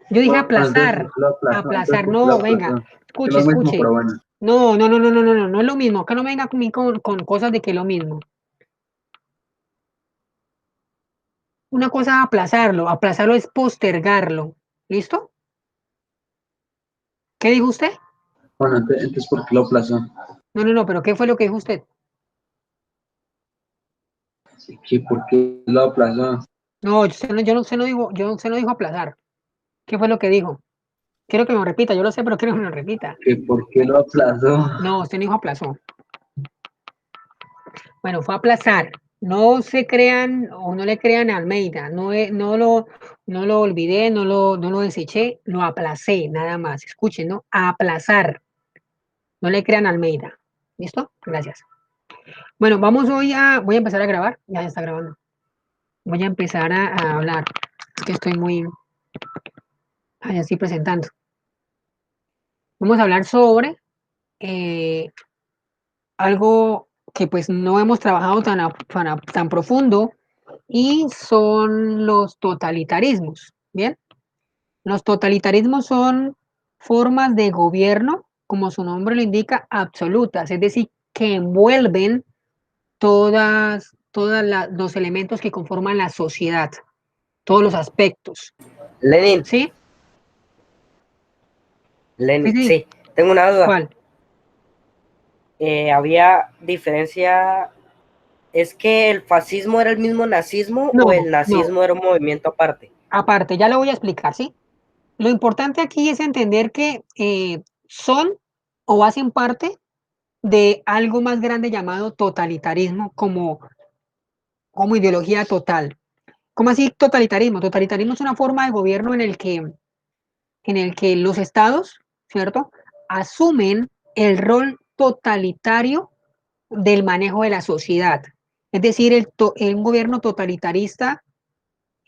Yo dije Bueno, entonces, ¿por aplazar, qué lo aplazó? Entonces, aplazar, ¿por qué lo no, venga, aplazó? Es escuche, lo mismo, escuche. pero bueno. No, no, no, no, no, no, no, no es lo mismo. Acá no venga a mí con cosas de que es lo mismo. Una cosa es aplazarlo es postergarlo. ¿Listo? ¿Qué dijo usted? Bueno, entonces, ¿por qué lo aplazó? No, no, no, pero ¿qué fue lo que dijo usted? ¿Qué, por qué lo aplazó? No, usted no dijo, usted no dijo aplazar. ¿Qué fue lo que dijo? Quiero que me lo repita, yo lo sé, pero quiero que me lo repita. ¿Qué, por qué lo aplazó? No, usted no dijo aplazó. Bueno, fue aplazar. No se crean o no le crean a Almeida. No lo olvidé, no lo deseché, lo aplacé, nada más. Escuchen, ¿no? A aplazar. No le crean a Almeida. ¿Listo? Gracias. Bueno, voy a empezar a grabar. Ya se está grabando. Voy a empezar a hablar. Es que estoy muy, ya estoy presentando. Vamos a hablar sobre eh, algo que pues no hemos trabajado tan profundo y son los totalitarismos. Bien, los totalitarismos son formas de gobierno, como su nombre lo indica, absolutas, es decir, que envuelven todos los elementos que conforman la sociedad, todos los aspectos. Lenin, ¿Sí? Sí, Lenin, sí. sí, tengo una duda. ¿Cuál? ¿Había diferencia? ¿Es que el fascismo era el mismo nazismo o No, el no. nazismo era un movimiento aparte? Aparte, ya lo voy a explicar, ¿sí? Lo importante aquí es entender que son o hacen parte de algo más grande llamado totalitarismo como ideología total. ¿Cómo así totalitarismo? Totalitarismo es una forma de gobierno en el que los estados, ¿cierto?, asumen el rol totalitario del manejo de la sociedad. Es decir, un gobierno totalitarista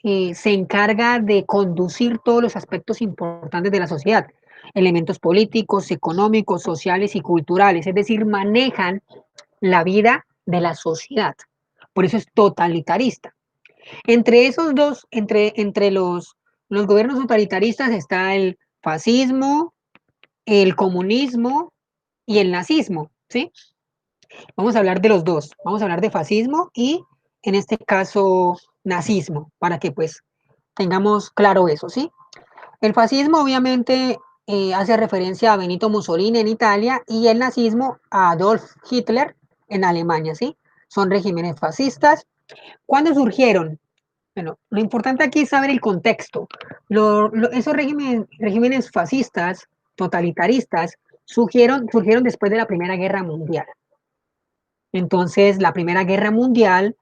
se encarga de conducir todos los aspectos importantes de la sociedad, elementos políticos, económicos, sociales y culturales, es decir, manejan la vida de la sociedad. Por eso es totalitarista. Entre esos dos, entre los gobiernos totalitaristas está el fascismo, el comunismo y el nazismo, ¿sí? Vamos a hablar de los dos. Vamos a hablar de fascismo y, en este caso, nazismo, para que pues tengamos claro eso, ¿sí? El fascismo obviamente hace referencia a Benito Mussolini en Italia y el nazismo a Adolf Hitler en Alemania, ¿sí? Son regímenes fascistas. ¿Cuándo surgieron? Bueno, lo importante aquí es saber el contexto. Esos regímenes fascistas, totalitaristas, surgieron después de la Primera Guerra Mundial. Entonces, la Primera Guerra Mundial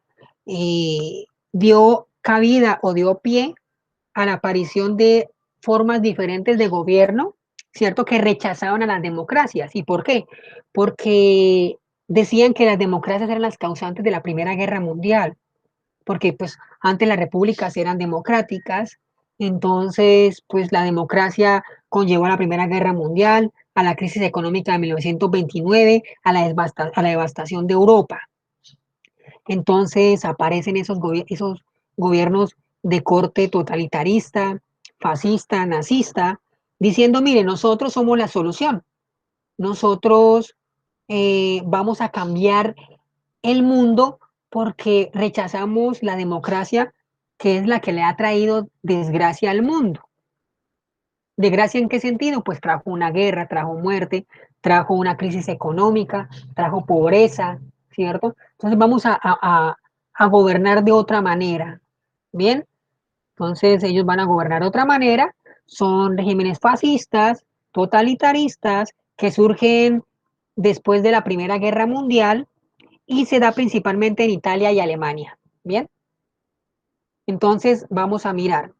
dio cabida o dio pie a la aparición de formas diferentes de gobierno, ¿cierto? Que rechazaban a las democracias. ¿Y por qué? Porque decían que las democracias eran las causantes de la Primera Guerra Mundial, porque pues antes las repúblicas eran democráticas, entonces pues la democracia conllevó a la Primera Guerra Mundial, a la crisis económica de 1929, a la devastación de Europa. Entonces aparecen esos gobiernos de corte totalitarista, fascista, nazista, diciendo, mire, nosotros somos la solución, nosotros vamos a cambiar el mundo porque rechazamos la democracia, que es la que le ha traído desgracia al mundo. ¿Desgracia en qué sentido? Pues trajo una guerra, trajo muerte, trajo una crisis económica, trajo pobreza, ¿cierto? Entonces vamos a gobernar de otra manera, ¿bien? Entonces ellos van a gobernar de otra manera, son regímenes fascistas, totalitaristas, que surgen después de la Primera Guerra Mundial y se da principalmente en Italia y Alemania, ¿bien? Entonces vamos a mirar.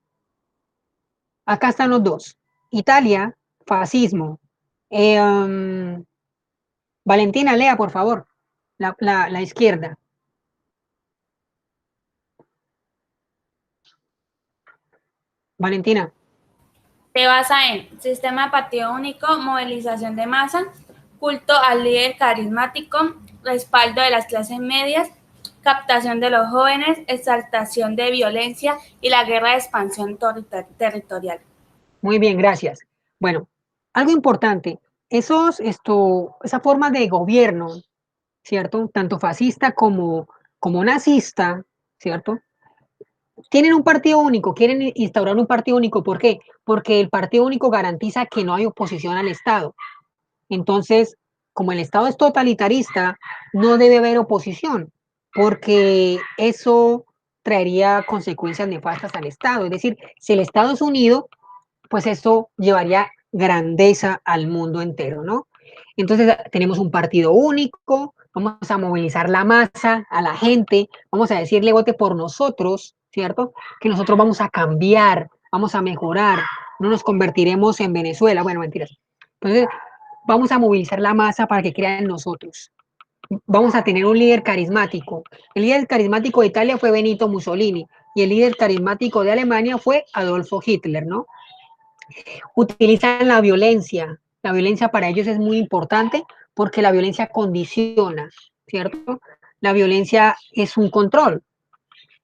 Acá están los dos. Italia, fascismo. Um, Valentina, lea, por favor, la izquierda. Valentina. Se basa en sistema de partido único, movilización de masa, culto al líder carismático, respaldo de las clases medias, captación de los jóvenes, exaltación de violencia y la guerra de expansión territorial. Muy bien, gracias. Bueno, algo importante, esa forma de gobierno, ¿cierto? Tanto fascista como nazista, ¿cierto? Tienen un partido único, quieren instaurar un partido único, ¿por qué? Porque el partido único garantiza que no hay oposición al Estado. Entonces, como el Estado es totalitarista, no debe haber oposición, porque eso traería consecuencias nefastas al Estado. Es decir, si el Estado es unido, pues eso llevaría grandeza al mundo entero, ¿no? Entonces tenemos un partido único, vamos a movilizar la masa, a la gente, vamos a decirle vote por nosotros, ¿cierto? Que nosotros vamos a cambiar, vamos a mejorar, no nos convertiremos en Venezuela, bueno, mentiras. Entonces, vamos a movilizar la masa para que crea en nosotros. Vamos a tener un líder carismático. El líder carismático de Italia fue Benito Mussolini y el líder carismático de Alemania fue Adolfo Hitler, ¿no? Utilizan la violencia. La violencia para ellos es muy importante porque la violencia condiciona, ¿cierto? La violencia es un control.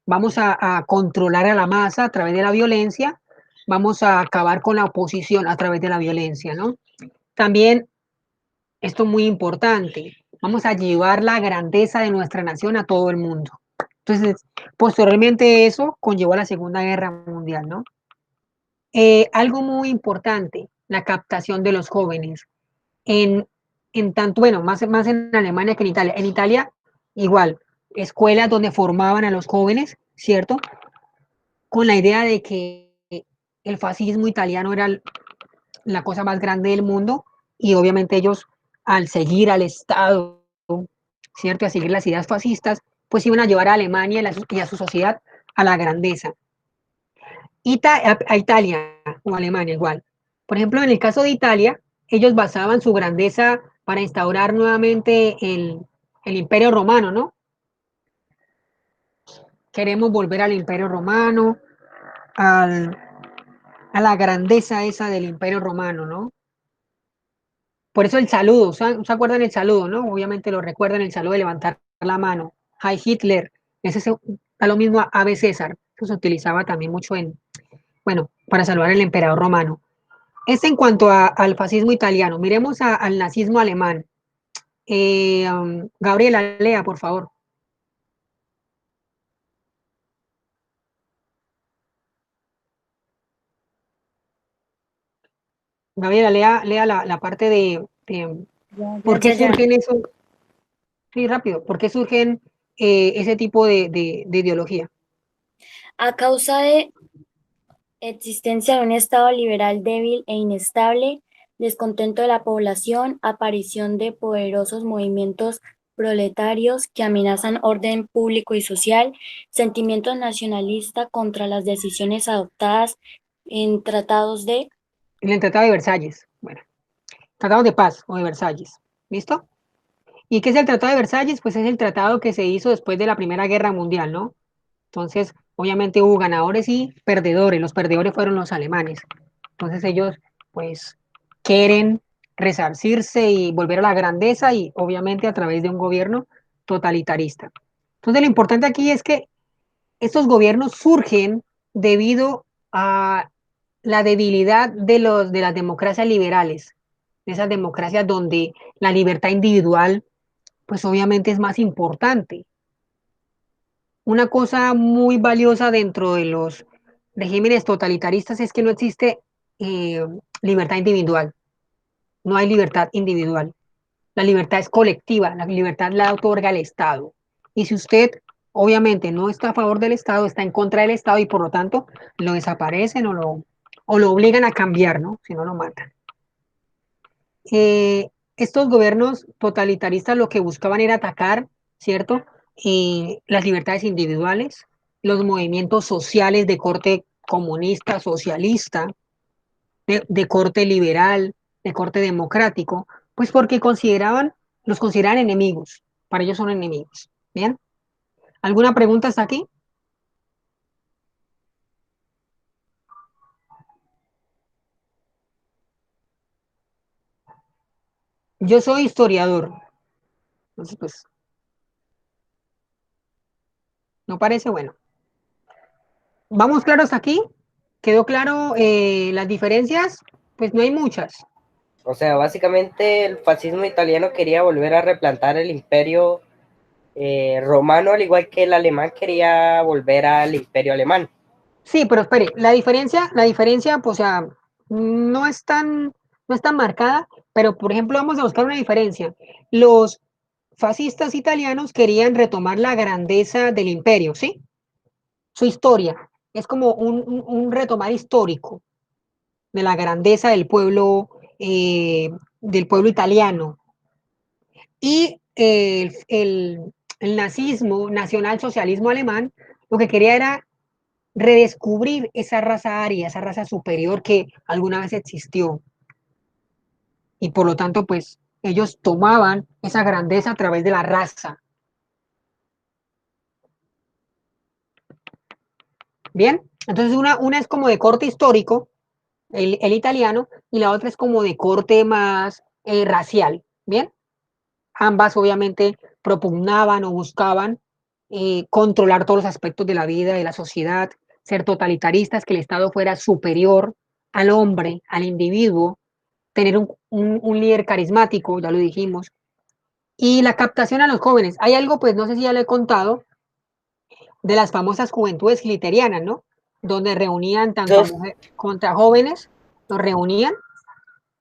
Vamos a controlar a la masa a través de la violencia, vamos a acabar con la oposición a través de la violencia, ¿no? También, esto es muy importante, vamos a llevar la grandeza de nuestra nación a todo el mundo. Entonces, posteriormente eso conllevó a la Segunda Guerra Mundial, ¿no? Algo muy importante, la captación de los jóvenes. En, en tanto, bueno, más en Alemania que en Italia. En Italia, igual, escuelas donde formaban a los jóvenes, ¿cierto? Con la idea de que el fascismo italiano era la cosa más grande del mundo y obviamente ellos, al seguir al Estado, ¿cierto? A seguir las ideas fascistas, pues iban a llevar a Alemania y a su sociedad a la grandeza. A Italia o Alemania igual. Por ejemplo, en el caso de Italia, ellos basaban su grandeza para instaurar nuevamente el Imperio Romano, ¿no? Queremos volver al Imperio Romano, al, a la grandeza esa del Imperio Romano, ¿no? Por eso el saludo, ¿se acuerdan el saludo, no? Obviamente lo recuerdan, el saludo de levantar la mano. Hi Hitler, ese es a lo mismo Ave César, que se utilizaba también mucho bueno, para saludar al emperador romano. Es en cuanto al fascismo italiano. Miremos al nazismo alemán. Gabriela, lea, por favor. Gabriela, lea la parte de por qué Ya. surgen eso. Sí, rápido. ¿Por qué surgen ese tipo de ideología? A causa de existencia de un Estado liberal débil e inestable, descontento de la población, aparición de poderosos movimientos proletarios que amenazan orden público y social, sentimientos nacionalistas contra las decisiones adoptadas en tratados de... En el Tratado de Versalles. Bueno, Tratado de Paz o de Versalles. ¿Listo? ¿Y qué es el Tratado de Versalles? Pues es el tratado que se hizo después de la Primera Guerra Mundial, ¿no? Entonces, obviamente hubo ganadores y perdedores. Los perdedores fueron los alemanes. Entonces ellos, pues, quieren resarcirse y volver a la grandeza y obviamente a través de un gobierno totalitarista. Entonces, lo importante aquí es que estos gobiernos surgen debido a la debilidad de las democracias liberales, de esas democracias donde la libertad individual, pues obviamente es más importante. Una cosa muy valiosa dentro de los regímenes totalitaristas es que no existe eh, libertad individual, no hay libertad individual. La libertad es colectiva, la libertad la otorga el Estado. Y si usted obviamente no está a favor del Estado, está en contra del Estado y por lo tanto lo desaparecen o lo obligan a cambiar, ¿no? Si no lo matan. Estos gobiernos totalitaristas lo que buscaban era atacar, ¿cierto? Las libertades individuales, los movimientos sociales de corte comunista, socialista, de corte liberal, de corte democrático, pues porque los consideraban enemigos. Para ellos son enemigos. ¿Bien? ¿Alguna pregunta hasta aquí? Yo soy historiador. Entonces, pues, ¿no parece bueno? ¿Vamos claros aquí? ¿Quedó claro las diferencias? Pues no hay muchas. O sea, básicamente el fascismo italiano quería volver a replantar el imperio romano, al igual que el alemán quería volver al imperio alemán. Sí, pero espere, la diferencia, pues, o sea, no es tan, no es tan marcada, pero por ejemplo, vamos a buscar una diferencia. Los fascistas italianos querían retomar la grandeza del imperio, ¿sí? Su historia. Es como un retomar histórico de la grandeza del pueblo italiano. Y el nazismo, nacionalsocialismo alemán, lo que quería era redescubrir esa raza aria, esa raza superior que alguna vez existió. Y por lo tanto, pues ellos tomaban esa grandeza a través de la raza. Bien, entonces una es como de corte histórico, el italiano, y la otra es como de corte más racial. Bien, ambas obviamente propugnaban o buscaban controlar todos los aspectos de la vida, de la sociedad, ser totalitaristas, que el Estado fuera superior al hombre, al individuo, tener un líder carismático, ya lo dijimos, y la captación a los jóvenes. Hay algo, pues no sé si ya lo he contado, de las famosas juventudes literianas, ¿no? Donde reunían tanto a mujeres contra jóvenes, los reunían,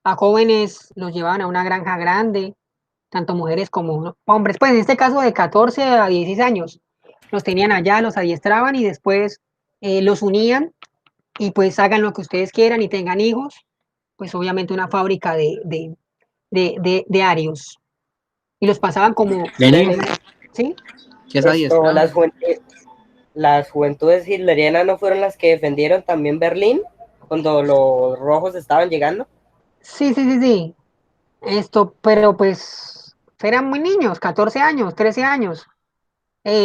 a jóvenes los llevaban a una granja grande, tanto mujeres como hombres, pues en este caso de 14 a 16 años, los tenían allá, los adiestraban y después los unían y pues hagan lo que ustedes quieran y tengan hijos, pues obviamente una fábrica de arios. Y los pasaban como... Lenin, ¿Sí? ¿qué es adiestrado? Las juventudes hitlerianas no fueron las que defendieron también Berlín cuando los rojos estaban llegando. Sí. Esto, pero pues eran muy niños, 14 años, 13 años.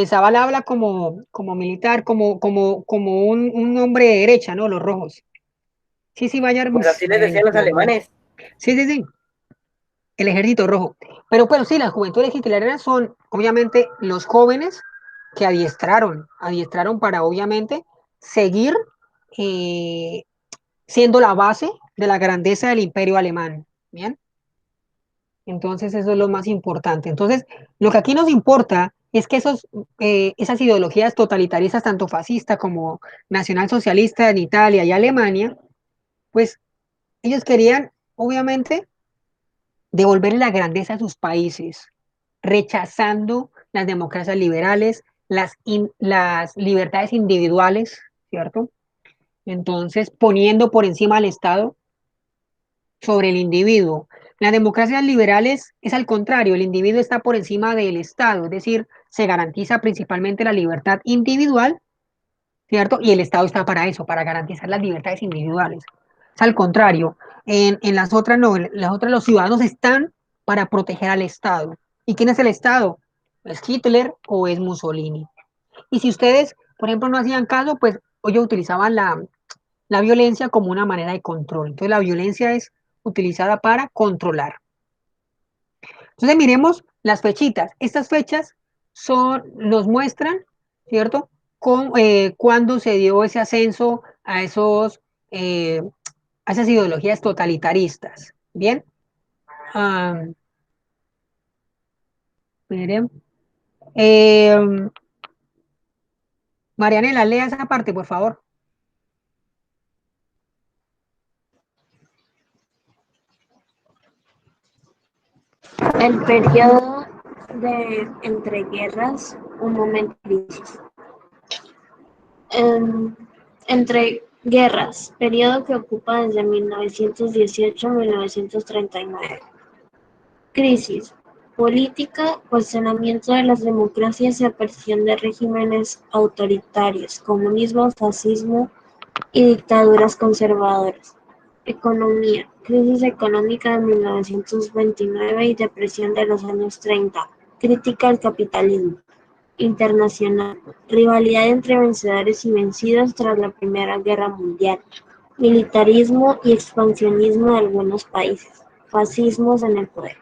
Zavala habla como militar, como un hombre de derecha, ¿no? Los rojos. Sí, Bayard. Pues así les decían los alemanes. Sí. El ejército rojo. Pero sí, las juventudes hitlerianas son obviamente los jóvenes que adiestraron para obviamente seguir siendo la base de la grandeza del imperio alemán. Bien. Entonces eso es lo más importante. Entonces, lo que aquí nos importa es que esas ideologías totalitaristas, tanto fascista como nacionalsocialista en Italia y Alemania, pues ellos querían, obviamente, devolver la grandeza a sus países, rechazando las democracias liberales, las libertades individuales, ¿cierto? Entonces, poniendo por encima al Estado sobre el individuo. Las democracias liberales es al contrario, el individuo está por encima del Estado, es decir, se garantiza principalmente la libertad individual, ¿cierto? Y el Estado está para eso, para garantizar las libertades individuales. Es al contrario, en las otras no, en las otras los ciudadanos están para proteger al Estado. ¿Y quién es el Estado? ¿Es Hitler o es Mussolini? Y si ustedes, por ejemplo, no hacían caso, pues ellos utilizaban la violencia como una manera de control. Entonces la violencia es utilizada para controlar. Entonces miremos las fechitas. Estas fechas nos muestran, ¿cierto? Cuándo se dio ese ascenso a esas ideologías totalitaristas. Bien. Miren. Marianela, lea esa parte, por favor. El periodo de entreguerras, un momento de crisis. Entre guerras, periodo que ocupa desde 1918 a 1939. Crisis, política, cuestionamiento de las democracias y aparición de regímenes autoritarios, comunismo, fascismo y dictaduras conservadoras. Economía, crisis económica de 1929 y depresión de los años 30. Crítica al capitalismo. Internacional, rivalidad entre vencedores y vencidos tras la Primera Guerra Mundial. Militarismo y expansionismo de algunos países. Fascismos en el poder.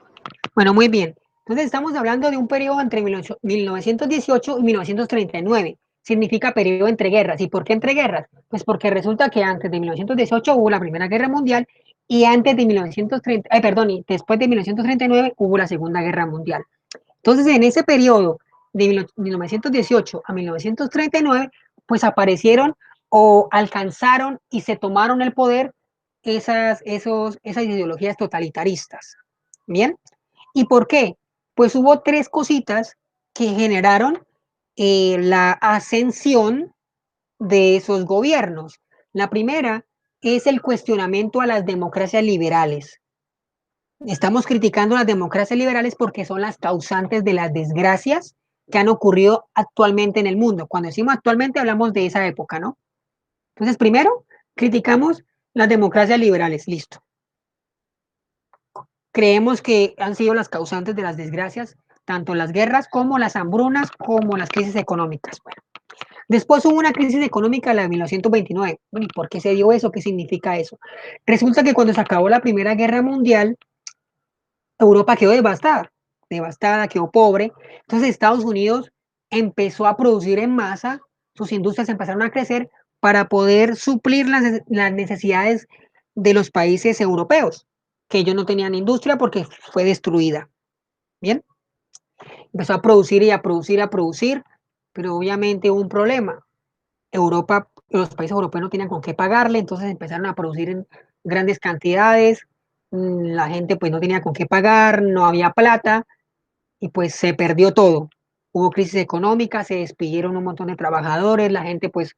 Bueno, muy bien. Entonces estamos hablando de un periodo entre 1918 y 1939. significa periodo entre guerras. ¿Y por qué entre guerras? Pues porque resulta que antes de 1918 hubo la Primera Guerra Mundial y antes de 1930, y después de 1939 hubo la Segunda Guerra Mundial. Entonces, en ese periodo de 1918 a 1939, pues aparecieron o alcanzaron y se tomaron el poder esas ideologías totalitaristas. ¿Bien? ¿Y por qué? Pues hubo tres cositas que generaron la ascensión de esos gobiernos. La primera es el cuestionamiento a las democracias liberales. Estamos criticando las democracias liberales porque son las causantes de las desgracias que han ocurrido actualmente en el mundo. Cuando decimos actualmente hablamos de esa época, ¿no? Entonces, primero, criticamos las democracias liberales, listo. Creemos que han sido las causantes de las desgracias, tanto las guerras como las hambrunas, como las crisis económicas. Bueno, después hubo una crisis económica, la de 1929. Bueno, ¿y por qué se dio eso? ¿Qué significa eso? Resulta que cuando se acabó la Primera Guerra Mundial, Europa quedó devastada, quedó pobre. Entonces Estados Unidos empezó a producir en masa, sus industrias empezaron a crecer para poder suplir las necesidades de los países europeos, que ellos no tenían industria porque fue destruida. Bien, empezó a producir y a producir, a producir, pero obviamente hubo un problema. Europa, los países europeos no tenían con qué pagarle, entonces empezaron a producir en grandes cantidades, la gente pues no tenía con qué pagar, no había plata y pues se perdió todo. Hubo crisis económica, se despidieron un montón de trabajadores, la gente pues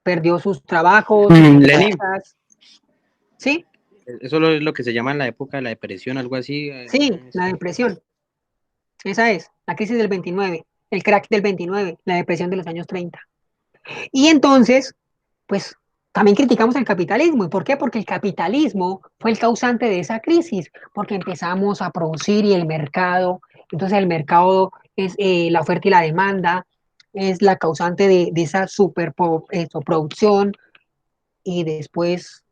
perdió sus trabajos, sus Lenin, empresas. ¿Sí? eso es lo que se llama en la época de la depresión, algo así. Sí, la depresión. Esa es, la crisis del 29, el crack del 29, la depresión de los años 30. Y entonces, pues también criticamos el capitalismo. ¿Y por qué? Porque el capitalismo fue el causante de esa crisis, porque empezamos a producir y el mercado, entonces el mercado es la oferta y la demanda, es la causante de esa superproducción y después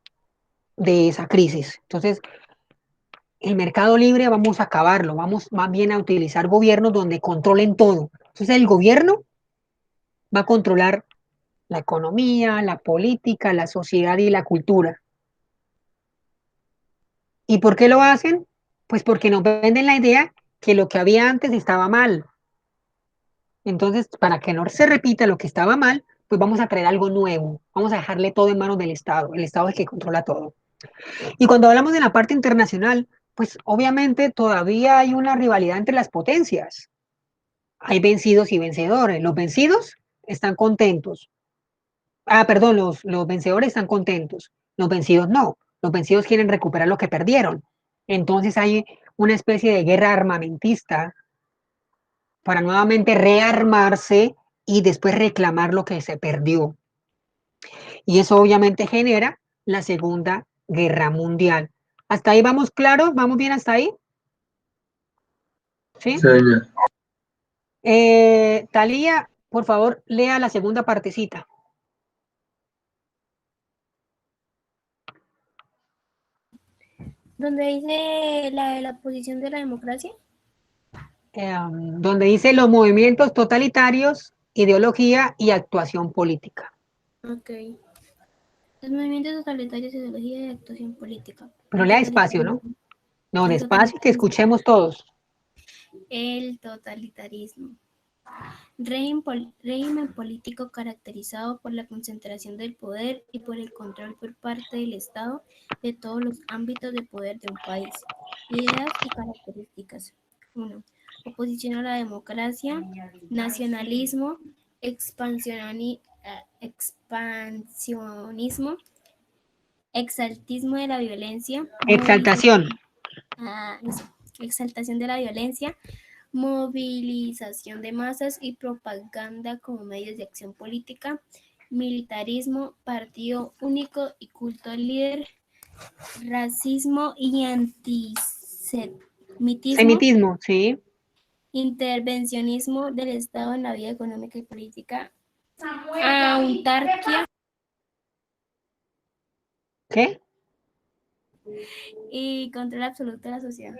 de esa crisis. Entonces, el mercado libre vamos a acabarlo, vamos más bien a utilizar gobiernos donde controlen todo. Entonces, el gobierno va a controlar la economía, la política, la sociedad y la cultura. ¿Y por qué lo hacen? Pues porque nos venden la idea que lo que había antes estaba mal. Entonces, para que no se repita lo que estaba mal, pues vamos a traer algo nuevo. Vamos a dejarle todo en manos del Estado. El Estado es el que controla todo. Y cuando hablamos de la parte internacional, pues obviamente todavía hay una rivalidad entre las potencias. Hay vencidos y vencedores. Los vencidos están contentos. Perdón, los vencedores están contentos, los vencidos no, los vencidos quieren recuperar lo que perdieron. Entonces hay una especie de guerra armamentista para nuevamente rearmarse y después reclamar lo que se perdió. Y eso obviamente genera la Segunda Guerra Mundial. ¿Hasta ahí vamos claros? ¿Vamos bien hasta ahí? ¿Sí? Señor. Talía, por favor, lea la segunda partecita. Donde dice la de la posición de la democracia. Donde dice los movimientos totalitarios, ideología y actuación política. Ok. Los movimientos totalitarios, ideología y actuación política. Pero lea despacio, ¿no? No, despacio, que escuchemos todos. El totalitarismo. Régimen político caracterizado por la concentración del poder y por el control por parte del Estado de todos los ámbitos de poder de un país. Ideas y características. 1. Oposición a la democracia, nacionalismo, expansionismo, exaltismo de la violencia, Exaltación. exaltación de la violencia, movilización de masas y propaganda como medios de acción política, militarismo, partido único y culto al líder, racismo y antisemitismo, Semitismo, sí. intervencionismo del Estado en la vida económica y política, autarquía ¿Qué? y control absoluto de la sociedad.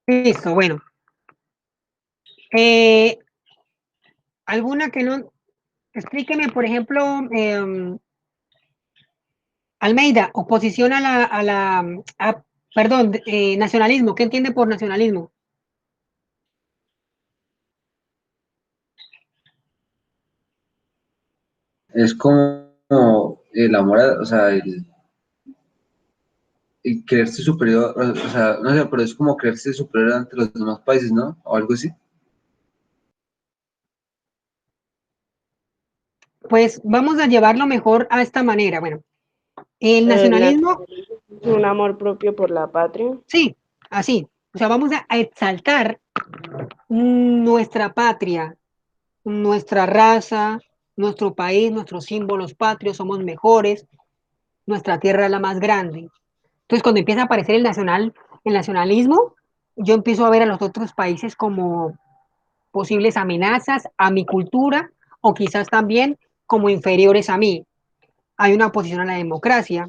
Listo, bueno. ¿Alguna que no? Explíqueme, por ejemplo, Almeida, oposición perdón, nacionalismo. ¿Qué entiende por nacionalismo? Es como el amor, o sea, el creerse superior, o sea, no sé, pero es como creerse superior ante los demás países, ¿no? O algo así. Pues vamos a llevarlo mejor a esta manera. Bueno, el El nacionalismo, es un amor propio por la patria. sí, así. O sea, vamos a exaltar nuestra patria, nuestra raza, nuestro país, nuestros símbolos patrios, somos mejores, nuestra tierra es la más grande. Entonces, cuando empieza a aparecer el nacionalismo, yo empiezo a ver a los otros países como posibles amenazas a mi cultura o quizás también como inferiores a mí. Hay una oposición a la democracia,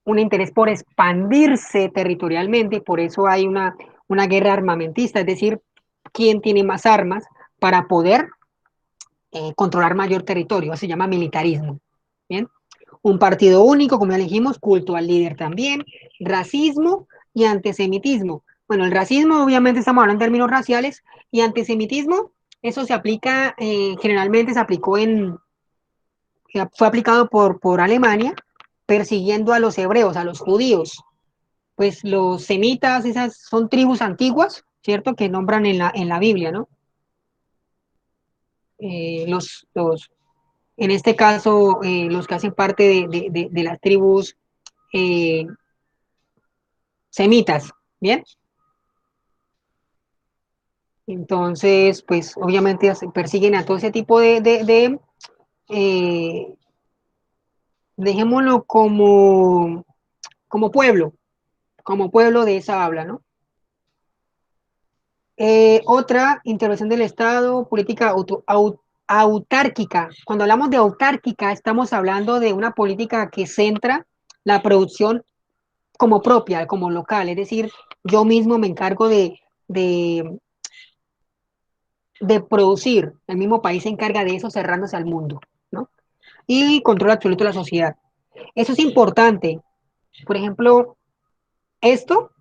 un interés por expandirse territorialmente, por eso hay una guerra armamentista, es decir, quién tiene más armas para poder controlar mayor territorio, se llama militarismo. ¿Bien? Un partido único, como ya dijimos, culto al líder también, racismo y antisemitismo. Bueno, el racismo obviamente estamos hablando en términos raciales y antisemitismo, eso se aplica, generalmente se aplicó fue aplicado por Alemania persiguiendo a los hebreos, a los judíos. Pues los semitas, esas son tribus antiguas, ¿cierto? Que nombran en la Biblia, ¿no? En este caso, los que hacen parte de las tribus eh, semitas, ¿bien? Entonces, pues obviamente persiguen a todo ese tipo eh, dejémoslo como pueblo de esa habla, ¿no? Otra intervención del Estado, política autárquica. Cuando hablamos de autárquica, estamos hablando de una política que centra la producción como propia, como local, es decir, yo mismo me encargo de, de producir, el mismo país se encarga de eso cerrándose al mundo, ¿no? Y control absoluto de la sociedad. Eso es importante. Por ejemplo, esto,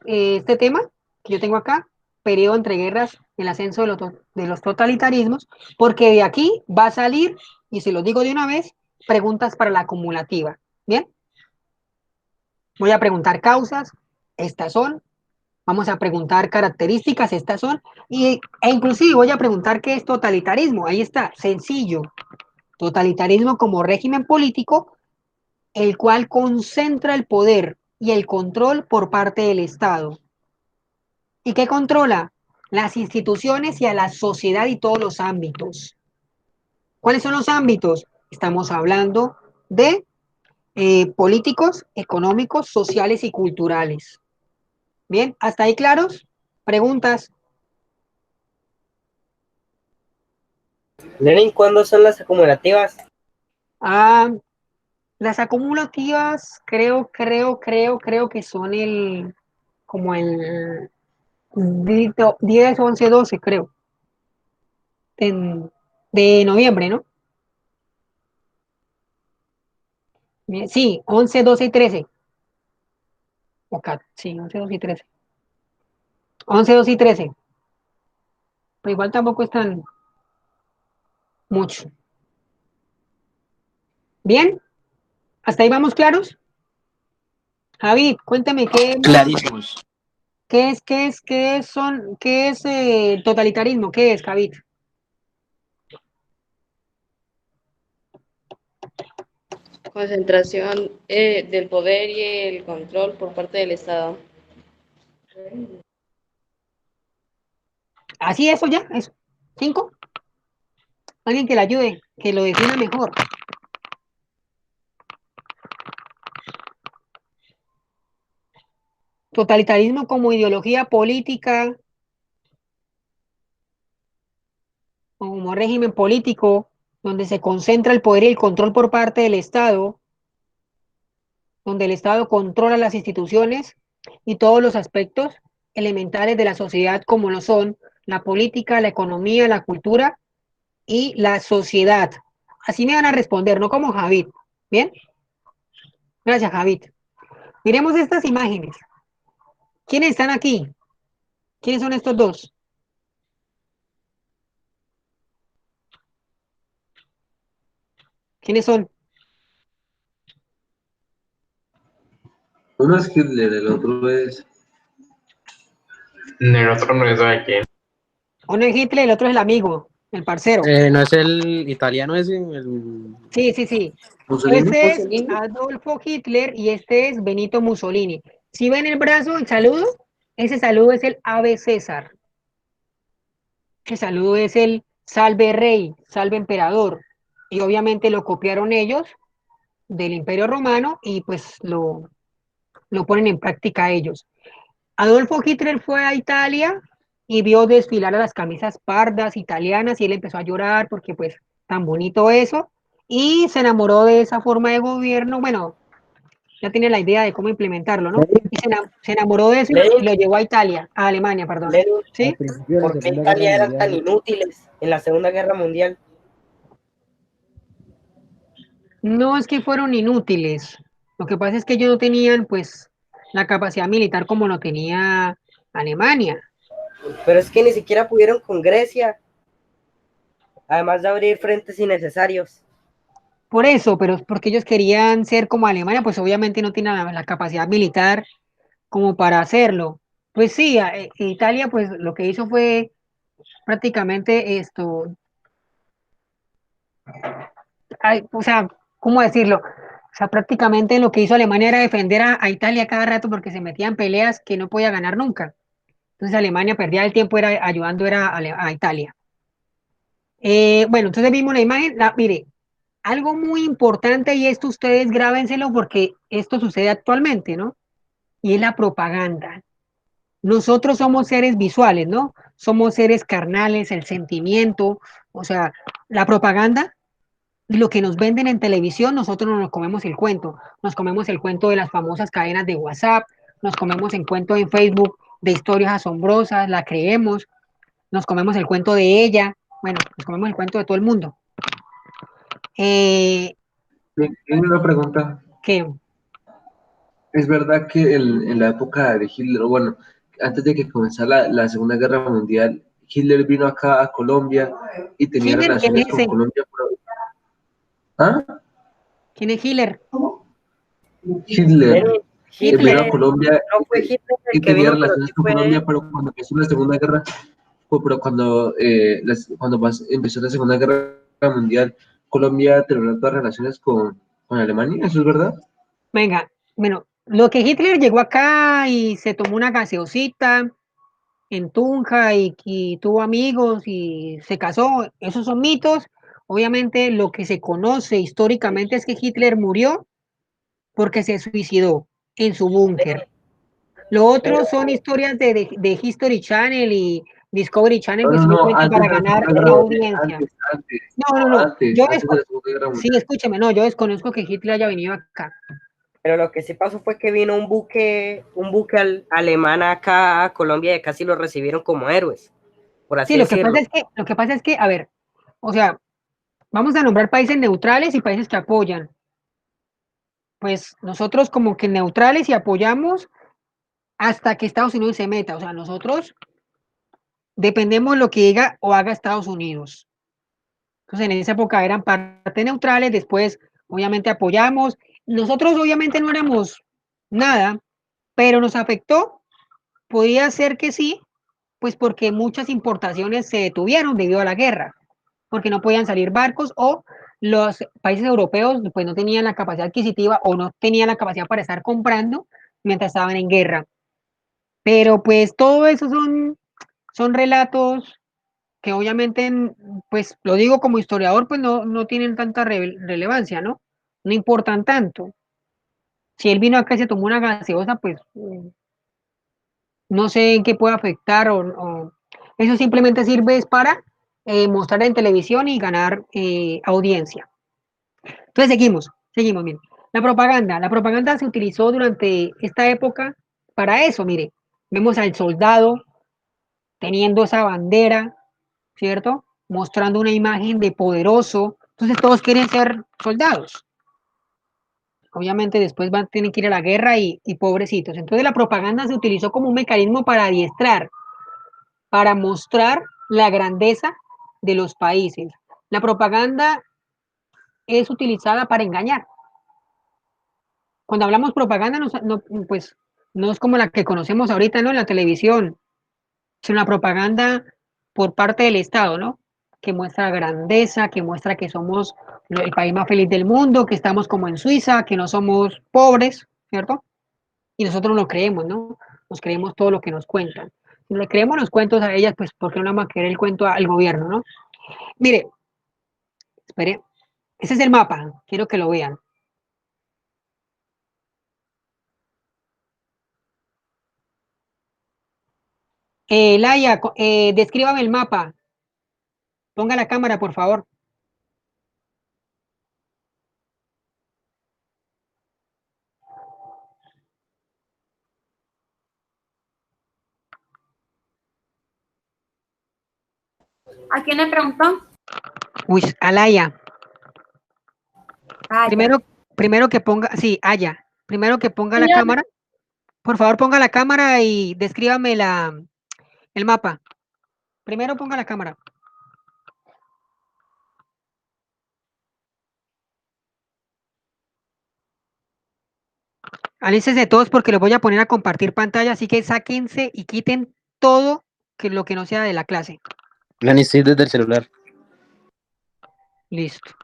este tema que yo tengo acá, periodo entre guerras, el ascenso de los totalitarismos, porque de aquí va a salir, y se lo digo de una vez, preguntas para la acumulativa. Bien, voy a preguntar causas, estas son, vamos a preguntar características, estas son, e inclusive voy a preguntar qué es totalitarismo. Ahí está, sencillo. Totalitarismo como régimen político, el cual concentra el poder y el control por parte del Estado. ¿Y qué controla? Las instituciones y a la sociedad y todos los ámbitos. ¿Cuáles son los ámbitos? Estamos hablando de políticos, económicos, sociales y culturales. Bien, ¿hasta ahí claros? ¿Preguntas? Lenin, ¿cuándo son las acumulativas? Ah, las acumulativas creo que son como el 10, 11, 12, creo, de noviembre, ¿no? Bien, sí, 11, 12 y 13. Sí, 11, 12 y 13. 11, 12 y 13. Pero igual tampoco es tan mucho. Bien, ¿hasta ahí vamos claros? Javi, cuéntame Clarísimos. qué es totalitarismo, ¿qué es, Javi? Concentración del poder y el control por parte del Estado. Así eso ya, eso. 5. Alguien que le ayude, que lo defina mejor. Totalitarismo como ideología política, como régimen político, donde se concentra el poder y el control por parte del Estado, donde el Estado controla las instituciones y todos los aspectos elementales de la sociedad como lo son la política, la economía, la cultura y la sociedad. Así me van a responder, no como Javid. ¿Bien? Gracias, Javid. Miremos estas imágenes. ¿Quiénes están aquí? ¿Quiénes son estos dos? ¿Quiénes son? Uno es Hitler, el otro es... El otro no es de aquí. Uno es Hitler, el otro es el amigo, el parcero. ¿No es el italiano ese? Sí, sí, sí. Mussolini. Este es Adolfo Hitler y este es Benito Mussolini. Si ven el brazo, el saludo, ese saludo es el Ave César. Ese saludo es el Salve Rey, Salve Emperador. Y obviamente lo copiaron ellos del Imperio Romano y pues lo ponen en práctica ellos. Adolfo Hitler fue a Italia y vio desfilar a las camisas pardas italianas y él empezó a llorar porque pues tan bonito eso y se enamoró de esa forma de gobierno. Bueno, ya tiene la idea de cómo implementarlo, ¿no? Y se enamoró de eso y lo llevó a Italia, a Alemania, perdón. Lenin, ¿Sí? ¿por qué Italia eran tan inútiles en la Segunda Guerra Mundial? No es que fueron inútiles. Lo que pasa es que ellos no tenían pues la capacidad militar como lo tenía Alemania. Pero es que ni siquiera pudieron con Grecia, además de abrir frentes innecesarios. Por eso, pero porque ellos querían ser como Alemania, pues obviamente no tienen la capacidad militar como para hacerlo. Pues sí, Italia pues lo que hizo fue prácticamente esto, o sea, ¿cómo decirlo? O sea, prácticamente lo que hizo Alemania era defender a Italia cada rato porque se metía en peleas que no podía ganar nunca. Entonces Alemania perdía el tiempo era ayudando era a Italia. Bueno, entonces vimos la imagen, mire, algo muy importante y esto ustedes grábenselo porque esto sucede actualmente, ¿no? Y es la propaganda. Nosotros somos seres visuales, ¿no? Somos seres carnales, el sentimiento, o sea, la propaganda, lo que nos venden en televisión, nosotros no nos comemos el cuento. Nos comemos el cuento de las famosas cadenas de WhatsApp, nos comemos el cuento en Facebook de historias asombrosas, la creemos, nos comemos el cuento de ella, bueno, nos comemos el cuento de todo el mundo. Tengo una pregunta. ¿Qué? ¿Es verdad que en la época de Hitler, o bueno, antes de que comenzara la Segunda Guerra Mundial, Hitler vino acá a Colombia y tenía ¿Hitler quién relaciones es con ese? Colombia? ¿Ah? ¿Quién es Hitler? Hitler. Lenin, Vino a Hitler. Colombia no fue Hitler y el que tenía vino, pero relaciones sí con fue... Colombia, pero cuando empezó la Segunda Guerra, pero cuando, empezó la Segunda Guerra Mundial, Colombia terminó todas las relaciones con Alemania, ¿eso es verdad? Venga, bueno, lo que Hitler llegó acá y se tomó una gaseosita en Tunja y tuvo amigos y se casó, esos son mitos. Obviamente lo que se conoce históricamente es que Hitler murió porque se suicidó en su búnker. Lo otro son historias de History Channel y Discovery Channel, No, pues no, no, simplemente antes para de la ganar Segunda Guerra Mundial, audiencia. antes, No, no, no. antes de la Segunda Guerra Sí, Mundial. escúcheme, no, yo desconozco que Hitler haya venido acá. Pero lo que sí pasó fue que vino un buque alemán acá a Colombia y casi lo recibieron como héroes, por así Sí, decirlo. lo que pasa es que, a ver, o sea, vamos a nombrar países neutrales y países que apoyan. Pues nosotros como que neutrales y apoyamos hasta que Estados Unidos se meta. O sea, nosotros dependemos de lo que diga o haga Estados Unidos. Entonces, en esa época eran parte neutrales, después obviamente apoyamos. Nosotros obviamente no éramos nada, pero nos afectó. Podía ser que sí, pues porque muchas importaciones se detuvieron debido a la guerra, porque no podían salir barcos o los países europeos pues no tenían la capacidad adquisitiva o no tenían la capacidad para estar comprando mientras estaban en guerra. Pero pues todo eso son relatos que obviamente, pues lo digo como historiador, pues no tienen tanta relevancia, ¿no? No importan tanto. Si él vino acá y se tomó una gaseosa, pues no sé en qué puede afectar o eso simplemente sirve es para mostrar en televisión y ganar audiencia. Entonces seguimos, miren. La propaganda se utilizó durante esta época para eso, mire, Vemos al soldado teniendo esa bandera, ¿cierto? Mostrando una imagen de poderoso. Entonces todos quieren ser soldados. Obviamente después tienen que ir a la guerra y pobrecitos. Entonces la propaganda se utilizó como un mecanismo para adiestrar, para mostrar la grandeza de los países. La propaganda es utilizada para engañar. Cuando hablamos propaganda, pues, no es como la que conocemos ahorita, ¿no? En la televisión, sino la propaganda por parte del Estado, ¿no? Que muestra grandeza, que muestra que somos el país más feliz del mundo, que estamos como en Suiza, que no somos pobres, ¿cierto? Y nosotros lo creemos, ¿no? Nos creemos todo lo que nos cuentan. Si le creemos los cuentos a ellas, pues ¿por qué no vamos a creer el cuento al gobierno, no? Mire, espere, ese es el mapa, quiero que lo vean. Laia, descríbame el mapa. Ponga la cámara, por favor. ¿A quién le preguntó? Uy, Alaya. Ah, ya. Primero que ponga, sí, Aya. Primero que ponga la cámara. Por favor, ponga la cámara y descríbame el mapa. Primero ponga la cámara. Alícense todos porque los voy a poner a compartir pantalla, así que sáquense y quiten todo lo que no sea de la clase. La inicié desde el celular. Listo.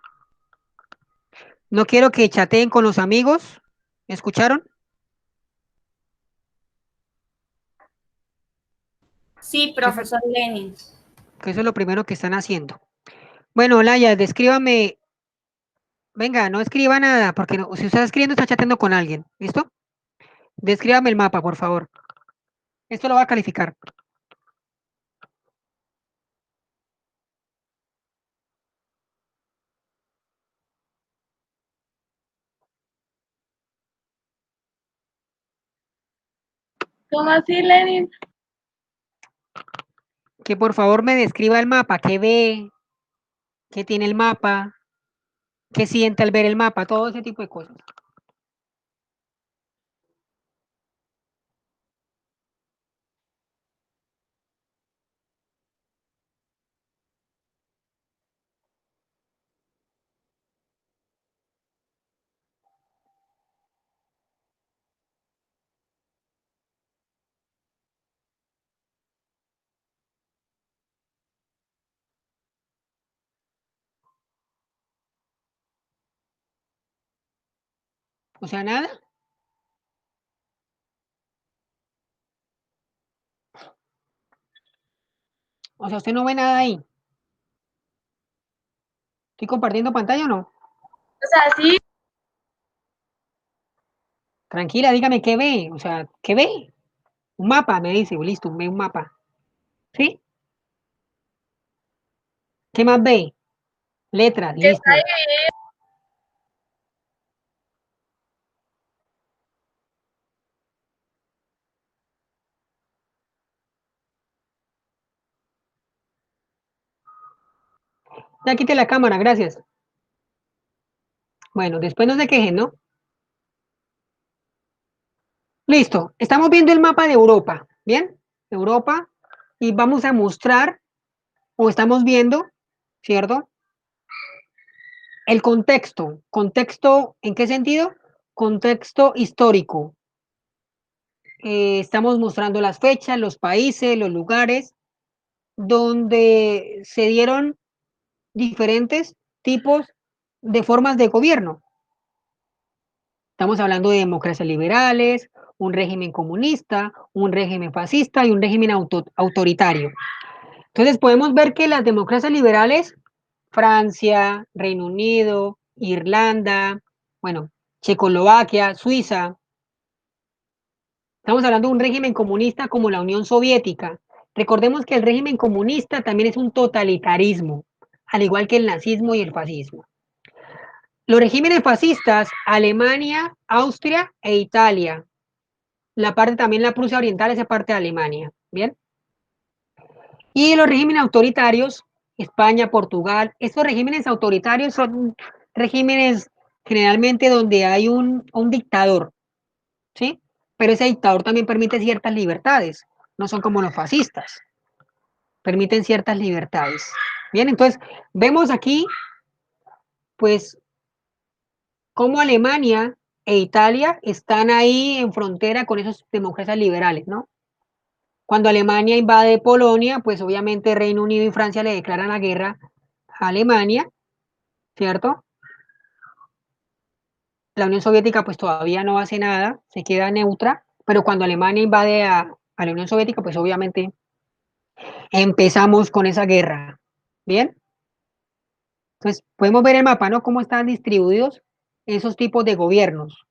No quiero que chateen con los amigos. ¿Me escucharon? Sí, profesor Lenin. Que eso es lo primero que están haciendo. Bueno, Laya, descríbame. Venga, no escriba nada, porque si usted está escribiendo, está chateando con alguien. ¿Listo? Descríbame el mapa, por favor. Esto lo va a calificar. ¿Cómo así, Lenin? Que por favor me describa el mapa. ¿Qué ve? ¿Qué tiene el mapa? ¿Qué siente al ver el mapa? Todo ese tipo de cosas. O sea, nada. O sea, usted no ve nada ahí. ¿Estoy compartiendo pantalla o no? O sea, sí. Tranquila, dígame qué ve. O sea, ¿qué ve? Un mapa, me dice. Listo, ve un mapa. ¿Sí? ¿Qué más ve? Letras, listo. Ya quite la cámara, gracias. Bueno, después no se quejen, ¿no? Listo, estamos viendo el mapa de Europa, ¿bien? Europa, y vamos a mostrar, o estamos viendo, ¿cierto? El contexto. ¿Contexto en qué sentido? Contexto histórico. Estamos mostrando las fechas, los países, los lugares donde se dieron diferentes tipos de formas de gobierno. Estamos hablando de democracias liberales, un régimen comunista, un régimen fascista y un régimen autoritario. Entonces podemos ver que las democracias liberales, Francia, Reino Unido, Irlanda, bueno, Checoslovaquia, Suiza, estamos hablando de un régimen comunista como la Unión Soviética. Recordemos que el régimen comunista también es un totalitarismo, al igual que el nazismo y el fascismo. Los regímenes fascistas, Alemania, Austria e Italia. la parte también, la Prusia Oriental, esa parte de Alemania, ¿bien? Y los regímenes autoritarios, España, Portugal, estos regímenes autoritarios son regímenes generalmente donde hay un dictador, ¿sí? Pero ese dictador también permite ciertas libertades, no son como los fascistas, permiten ciertas libertades. Bien, entonces vemos aquí, pues, cómo Alemania e Italia están ahí en frontera con esas democracias liberales, ¿no? Cuando Alemania invade Polonia, pues obviamente Reino Unido y Francia le declaran la guerra a Alemania, ¿cierto? La Unión Soviética pues todavía no hace nada, se queda neutra, pero cuando Alemania invade a la Unión Soviética, pues obviamente empezamos con esa guerra, ¿bien? Entonces podemos ver el mapa, ¿no? Cómo están distribuidos esos tipos de gobiernos,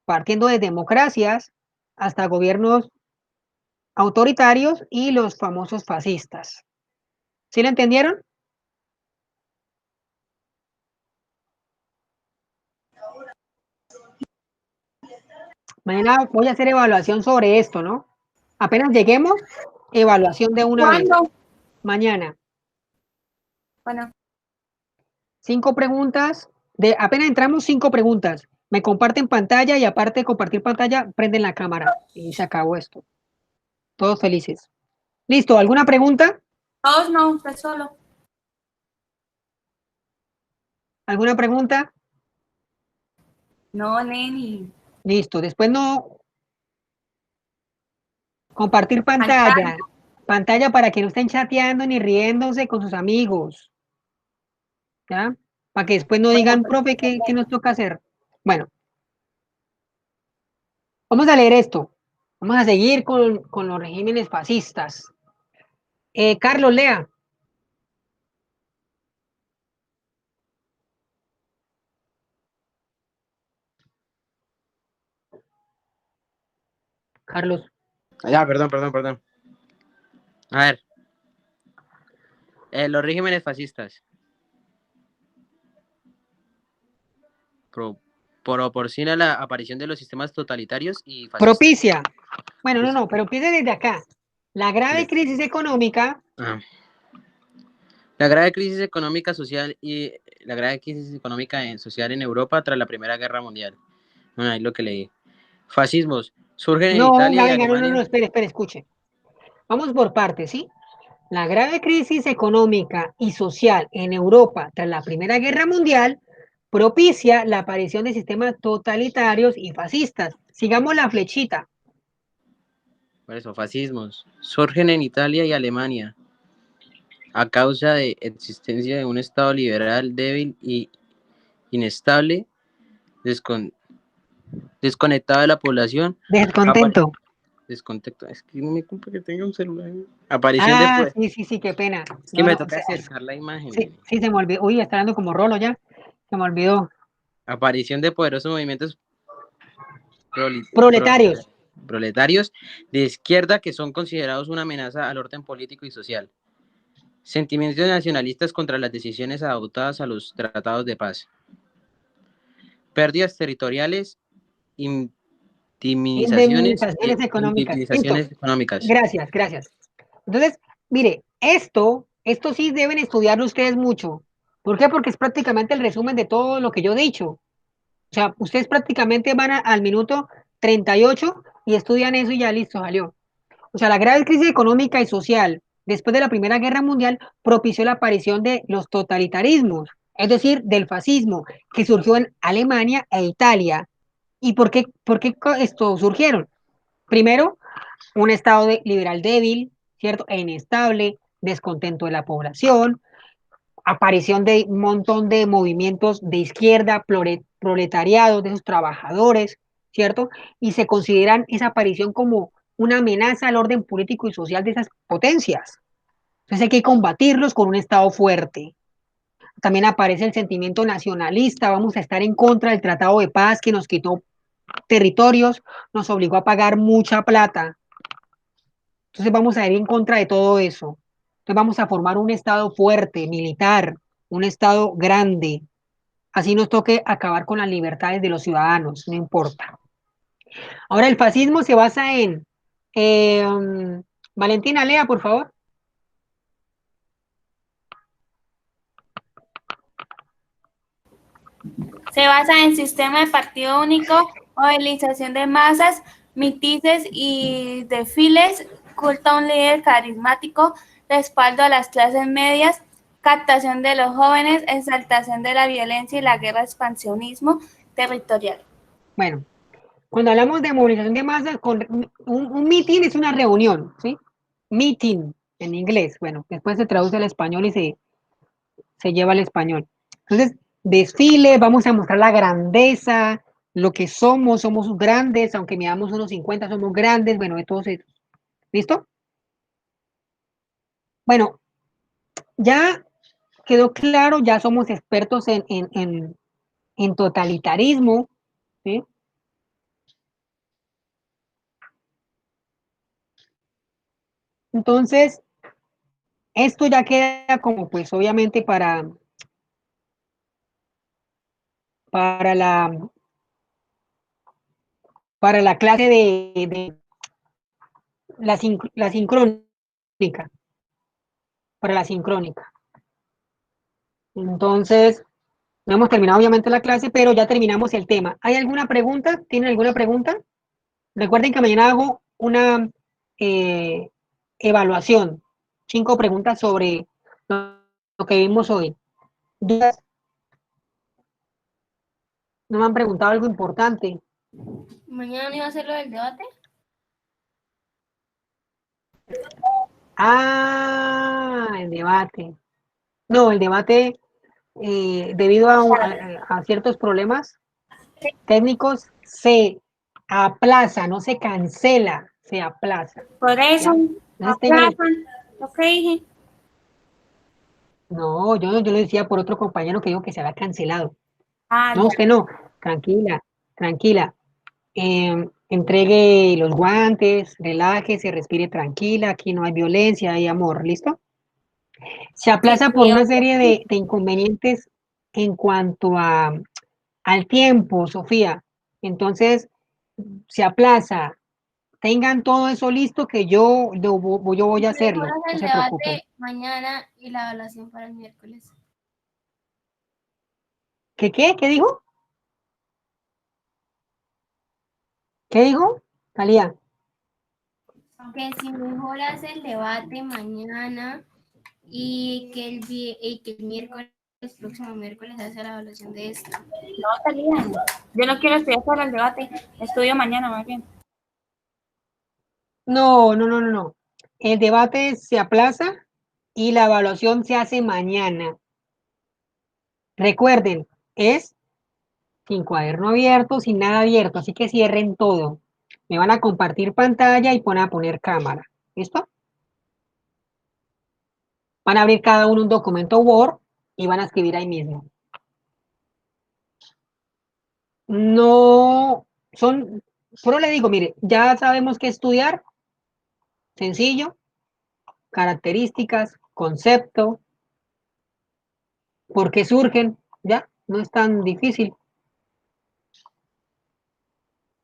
partiendo de democracias hasta gobiernos autoritarios y los famosos fascistas. ¿Sí lo entendieron? Mañana voy a hacer evaluación sobre esto, ¿no? Apenas lleguemos, evaluación de una vez. ¿Cuándo? Mañana. Bueno, 5 preguntas. Apenas entramos, 5 preguntas. Me comparten pantalla y aparte de compartir pantalla, prenden la cámara. Y se acabó esto. Todos felices. ¿Listo? ¿Alguna pregunta? todos no, usted solo. ¿Alguna pregunta? No, Neni. Listo. Después no. Compartir pantalla. Pantalla para que no estén chateando ni riéndose con sus amigos. ¿Ya? Para que después no digan, profe, ¿qué nos toca hacer? Bueno, vamos a leer esto. Vamos a seguir con los regímenes fascistas. Carlos, lea. Carlos. Ya, perdón. A ver, los regímenes fascistas proporciona la aparición de los sistemas totalitarios y fascistas. Propicia. Bueno, no, pero empiece desde acá. La grave crisis económica. La grave crisis económica social y la grave crisis económica social en Europa tras la Primera Guerra Mundial. Ahí lo que leí. Fascismos surgen en Italia y Alemania. No, espere, escuche. Vamos por partes, ¿sí? La grave crisis económica y social en Europa tras la Primera Guerra Mundial propicia la aparición de sistemas totalitarios y fascistas. Sigamos la flechita. Por eso, fascismos surgen en Italia y Alemania a causa de existencia de un Estado liberal débil y inestable, desconectado de la población. Descontento. Descontento. Es que no me culpa que tenga un celular. Aparición de... Sí, qué pena. Es que me toca acercar la imagen. Sí, se me olvidó. Uy, está dando como rolo ya. Se me olvidó. Aparición de poderosos movimientos proletarios de izquierda que son considerados una amenaza al orden político y social. Sentimientos nacionalistas contra las decisiones adoptadas a los tratados de paz. Pérdidas territoriales, indemnizaciones económicas. Gracias. Entonces, mire, esto sí deben estudiarlo ustedes mucho. ¿Por qué? Porque es prácticamente el resumen de todo lo que yo he dicho. O sea, ustedes prácticamente van al minuto 38 y estudian eso y ya listo, salió. O sea, la grave crisis económica y social después de la Primera Guerra Mundial propició la aparición de los totalitarismos, es decir, del fascismo, que surgió en Alemania e Italia. ¿Y por qué esto surgieron? Primero, un Estado liberal débil, ¿cierto? E inestable, descontento de la población, aparición de un montón de movimientos de izquierda, proletariado, de esos trabajadores, ¿cierto? Y se consideran esa aparición como una amenaza al orden político y social de esas potencias. Entonces hay que combatirlos con un Estado fuerte. También aparece el sentimiento nacionalista, vamos a estar en contra del Tratado de Paz que nos quitó territorios, nos obligó a pagar mucha plata. Entonces vamos a ir en contra de todo eso. Entonces vamos a formar un Estado fuerte, militar, un Estado grande. Así nos toque acabar con las libertades de los ciudadanos, no importa. Ahora, el fascismo se basa en... Valentina, lea, por favor. Se basa en sistema de partido único, movilización de masas, mítines y desfiles, culto a un líder carismático, respaldo a las clases medias, captación de los jóvenes, exaltación de la violencia y la guerra, expansionismo territorial. Bueno, cuando hablamos de movilización de masas, un meeting es una reunión, ¿sí? Meeting en inglés. Bueno, después se traduce al español y se lleva al español. Entonces, desfile, vamos a mostrar la grandeza, lo que somos grandes, aunque midamos unos 50, somos grandes, bueno, de todos esos. ¿Listo? Bueno, ya quedó claro, ya somos expertos en totalitarismo, ¿sí? Entonces, esto ya queda como, pues, obviamente para la, para la clase de la sincrónica, para la sincrónica. Entonces, no hemos terminado obviamente la clase, pero ya terminamos el tema. ¿Hay alguna pregunta? ¿Tienen alguna pregunta? Recuerden que mañana hago una evaluación. 5 preguntas sobre lo que vimos hoy. ¿Dudas? ¿No me han preguntado algo importante? ¿Mañana no iba a hacer lo del debate? Ah, el debate. No, el debate, debido a ciertos problemas técnicos, se aplaza, no se cancela, se aplaza. Por eso, Entonces tengan, lo que dije. no, yo lo decía por otro compañero que dijo que se había cancelado. Ah, No, ya. usted no, tranquila, tranquila. Entregue los guantes, relájese, respire tranquila, aquí no hay violencia, hay amor, ¿listo? Se aplaza por una serie de inconvenientes en cuanto al tiempo, Sofía. Entonces, se aplaza. Tengan todo eso listo que yo voy a hacerlo, Mejor no el se preocupen. debate mañana y la evaluación para el miércoles. ¿Qué? ¿Qué dijo? ¿Qué dijo? Talía. Que si mejoras el debate mañana y que el miércoles, el próximo miércoles, hace la evaluación de esto. No, Talía. Yo no quiero estudiar para el debate. Estudio mañana, más bien. No. El debate se aplaza y la evaluación se hace mañana. Recuerden, es sin cuaderno abierto, sin nada abierto, así que cierren todo. Me van a compartir pantalla y van a poner cámara. ¿Listo? Van a abrir cada uno un documento Word y van a escribir ahí mismo. No son, solo le digo, mire, ya sabemos qué estudiar, sencillo, características, concepto, por qué surgen, ya, no es tan difícil.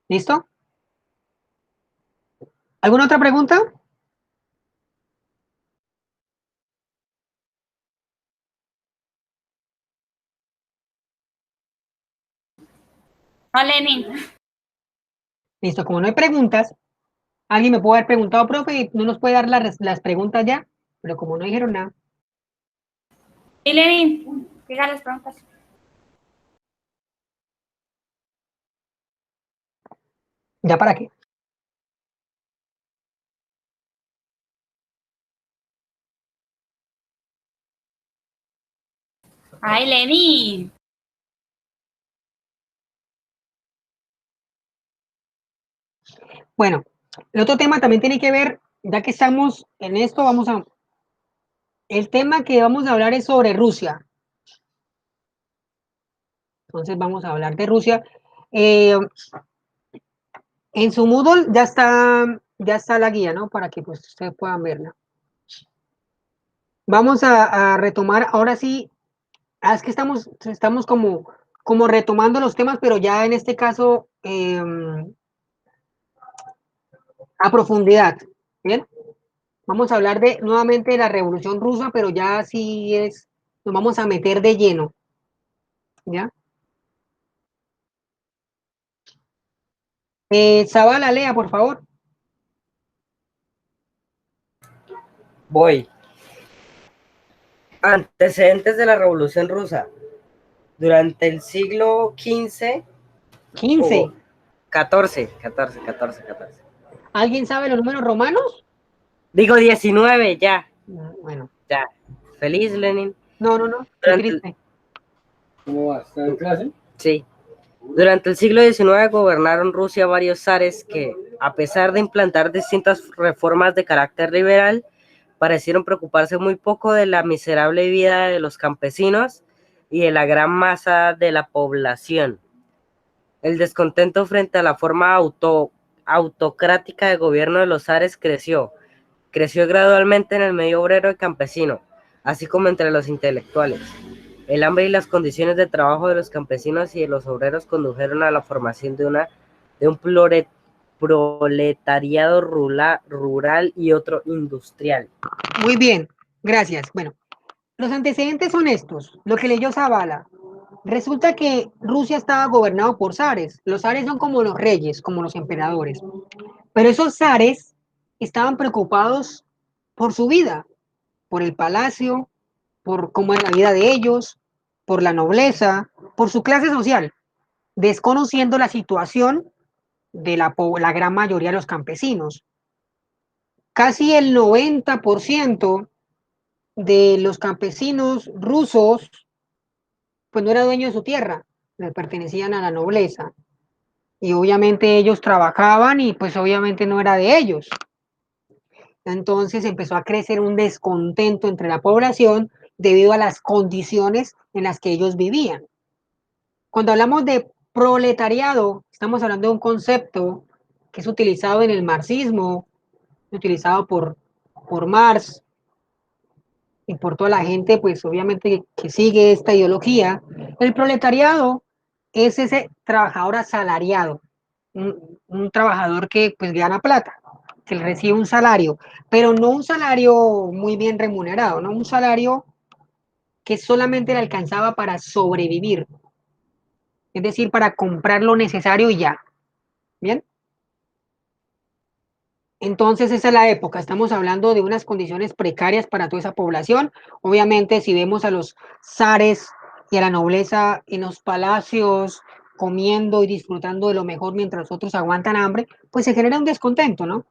¿Listo? ¿Alguna otra pregunta? No, Lenin. Listo, como no hay preguntas, alguien me puede haber preguntado, profe, y no nos puede dar las preguntas ya, pero como no dijeron nada, Y Lenin, diga las preguntas. ¿ya para qué? Ay, Lenin. Bueno, el otro tema también tiene que ver, ya que estamos en esto, el tema que vamos a hablar es sobre Rusia. Entonces vamos a hablar de Rusia. En su Moodle ya está la guía, ¿no? Para que pues ustedes puedan verla. Vamos a retomar, ahora sí, es que estamos como retomando los temas, pero ya en este caso a profundidad. Bien, vamos a hablar nuevamente de la Revolución Rusa, pero ya sí nos vamos a meter de lleno. ¿Ya? Zavala, lea, por favor. Voy. Antecedentes de la Revolución Rusa. Durante el siglo XV 15. o 14. ¿Alguien sabe los números romanos? Digo 19, ya. Bueno. Ya. Feliz, Lenin. No, qué triste. ¿Cómo va? ¿Está en clase? Sí. Durante el siglo XIX gobernaron Rusia varios zares que, a pesar de implantar distintas reformas de carácter liberal, parecieron preocuparse muy poco de la miserable vida de los campesinos y de la gran masa de la población. El descontento frente a la forma autocrática de gobierno de los zares creció gradualmente en el medio obrero y campesino, así como entre los intelectuales. El hambre y las condiciones de trabajo de los campesinos y de los obreros condujeron a la formación de un proletariado rural y otro industrial. Muy bien, gracias. Bueno, los antecedentes son estos, lo que leyó Zavala. Resulta que Rusia estaba gobernado por zares. Los zares son como los reyes, como los emperadores. Pero esos zares estaban preocupados por su vida, por el palacio, por cómo es la vida de ellos, por la nobleza, por su clase social, desconociendo la situación de la gran mayoría de los campesinos. Casi el 90% de los campesinos rusos, pues no era dueño de su tierra, le pertenecían a la nobleza. Y obviamente ellos trabajaban y pues obviamente no era de ellos. Entonces empezó a crecer un descontento entre la población debido a las condiciones en las que ellos vivían. Cuando hablamos de proletariado, estamos hablando de un concepto que es utilizado en el marxismo, utilizado por Marx y por toda la gente, pues obviamente que sigue esta ideología. El proletariado es ese trabajador asalariado, un trabajador que pues gana plata, que recibe un salario, pero no un salario muy bien remunerado, no un salario que solamente le alcanzaba para sobrevivir, es decir, para comprar lo necesario y ya. ¿Bien? Entonces esa es la época, estamos hablando de unas condiciones precarias para toda esa población. Obviamente si vemos a los zares y a la nobleza en los palacios comiendo y disfrutando de lo mejor mientras los otros aguantan hambre, pues se genera un descontento, ¿no?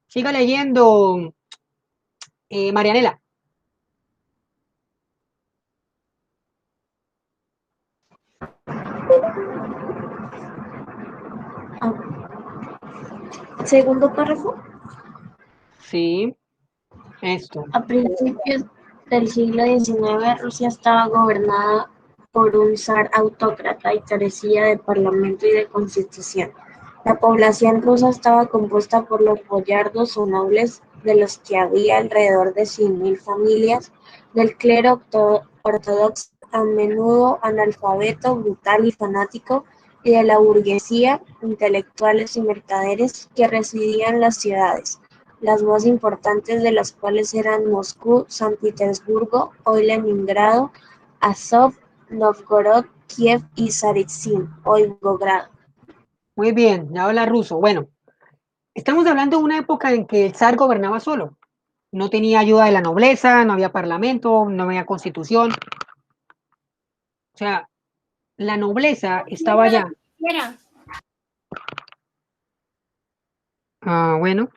Siga leyendo, Marianela. Segundo párrafo. Sí, esto. A principios del siglo XIX, Rusia estaba gobernada por un zar autócrata y carecía de parlamento y de constitución. La población rusa estaba compuesta por los boyardos o nobles, de los que había alrededor de 100.000 familias, del clero ortodoxo, a menudo analfabeto, brutal y fanático, y de la burguesía, intelectuales y mercaderes que residían en las ciudades, las más importantes de las cuales eran Moscú, San Petersburgo, hoy Leningrado, Azov, Novgorod, Kiev y Tsaritsyn, hoy Volgogrado. Muy bien, ya habla ruso. Bueno, estamos hablando de una época en que el zar gobernaba solo. No tenía ayuda de la nobleza, no había parlamento, no había constitución. O sea, la nobleza estaba allá. Bueno,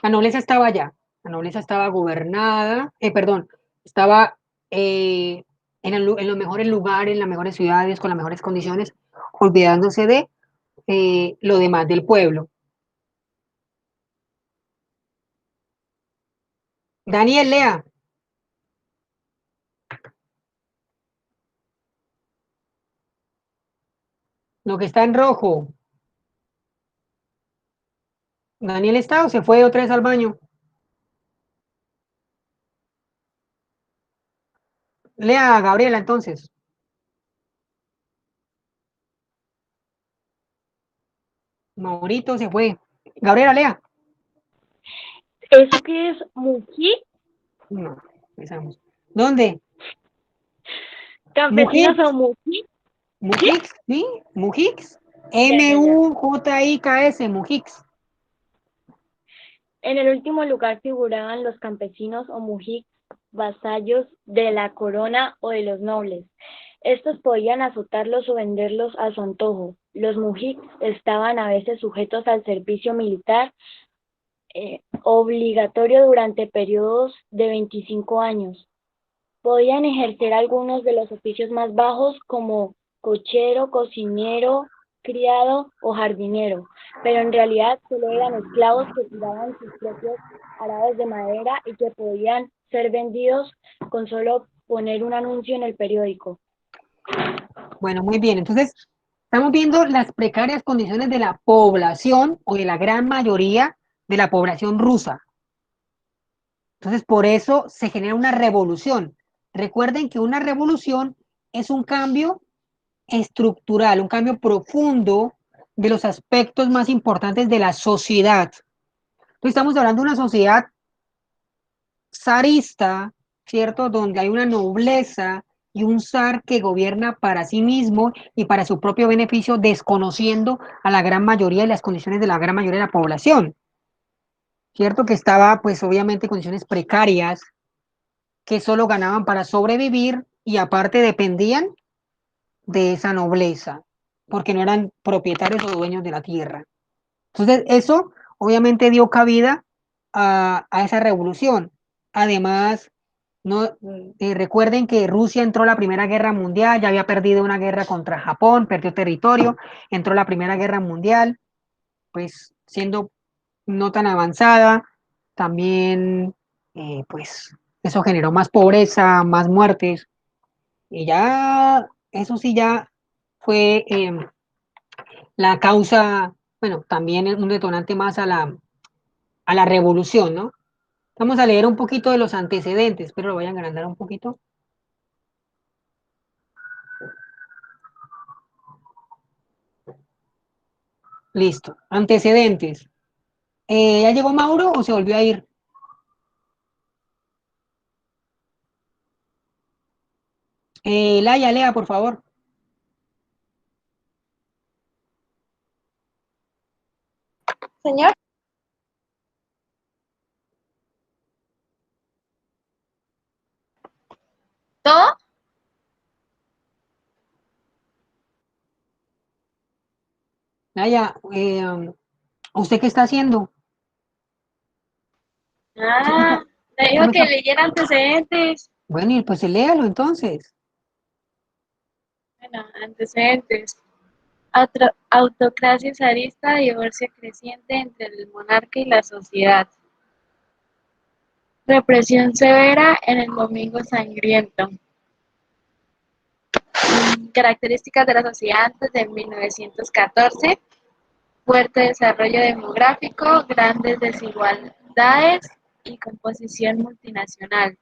la nobleza estaba allá. La nobleza estaba gobernada, estaba en los mejores lugares, en las mejores ciudades, con las mejores condiciones, olvidándose de lo demás del pueblo. Daniel, lea. Lo que está en rojo. ¿Daniel está o se fue otra vez al baño? Lea, Gabriela, entonces. Maurito se fue. Gabriela, lea. ¿Eso qué es Mují? No, empezamos. ¿Dónde? ¿Campesinos Mujiks. o Mují? Mujiks, ¿sí? Mujiks. Ya. Mujiks, Mujiks. En el último lugar figuraban los campesinos o mujiks, vasallos de la corona o de los nobles. Estos podían azotarlos o venderlos a su antojo. Los mujiks estaban a veces sujetos al servicio militar obligatorio durante periodos de 25 años. Podían ejercer algunos de los oficios más bajos como cochero, cocinero, criado o jardinero, pero en realidad solo eran esclavos que tiraban sus propios arados de madera y que podían ser vendidos con solo poner un anuncio en el periódico. Bueno, muy bien. Entonces, estamos viendo las precarias condiciones de la población o de la gran mayoría de la población rusa. Entonces, por eso se genera una revolución. Recuerden que una revolución es un cambio estructural, un cambio profundo de los aspectos más importantes de la sociedad. Entonces, estamos hablando de una sociedad zarista, ¿cierto? Donde hay una nobleza y un zar que gobierna para sí mismo y para su propio beneficio, desconociendo a la gran mayoría de las condiciones de la gran mayoría de la población. ¿Cierto? Que estaba, pues, obviamente, en condiciones precarias, que solo ganaban para sobrevivir y aparte dependían de esa nobleza, porque no eran propietarios o dueños de la tierra. Entonces, eso obviamente dio cabida a esa revolución. Además, no, recuerden que Rusia entró a la Primera Guerra Mundial, ya había perdido una guerra contra Japón, perdió territorio, entró a la Primera Guerra Mundial, pues siendo no tan avanzada, también pues eso generó más pobreza, más muertes, y ya, eso sí ya fue la causa, bueno, también es un detonante más a la revolución, ¿no? Vamos a leer un poquito de los antecedentes, espero lo vayan a agrandar un poquito. Listo, antecedentes. ¿Ya llegó Mauro o se volvió a ir? Laia, lea, por favor. Señor. ¿Todo? Laia, ¿usted qué está haciendo? Ah, me dijo ¿Cómo que está? leyera antecedentes. Bueno, y pues léalo entonces. Bueno, antecedentes. Autocracia zarista, divorcio creciente entre el monarca y la sociedad. Represión severa en el Domingo Sangriento. Características de la sociedad antes de 1914. Fuerte desarrollo demográfico, grandes desigualdades y composición multinacional.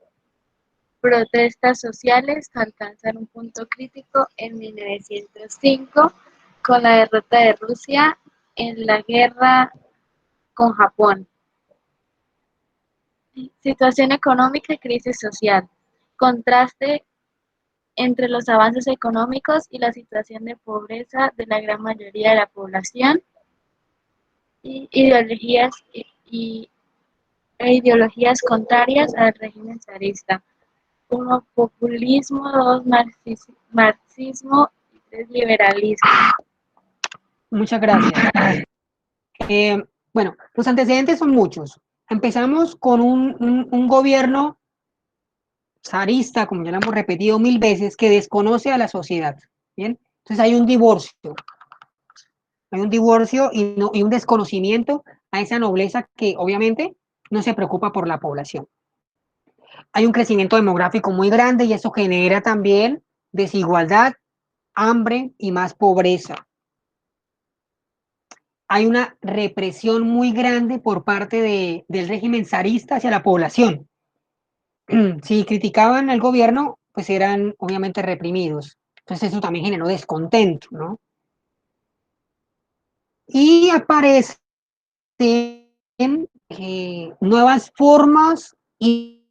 Protestas sociales alcanzan un punto crítico en 1905 con la derrota de Rusia en la guerra con Japón. Situación económica y crisis social. Contraste entre los avances económicos y la situación de pobreza de la gran mayoría de la población. Ideologías ideologías contrarias al régimen zarista. 1. Populismo. 2. Marxismo. Y 3. Liberalismo. Muchas gracias. Bueno, los antecedentes son muchos. Empezamos con un gobierno zarista, como ya lo hemos repetido 1000 veces, que desconoce a la sociedad. ¿Bien? Entonces hay un divorcio. Hay un divorcio y un desconocimiento a esa nobleza que obviamente no se preocupa por la población. Hay un crecimiento demográfico muy grande y eso genera también desigualdad, hambre y más pobreza. Hay una represión muy grande por parte del régimen zarista hacia la población. Si criticaban al gobierno, pues eran obviamente reprimidos. Entonces eso también generó descontento, ¿no? Y aparecen nuevas formas y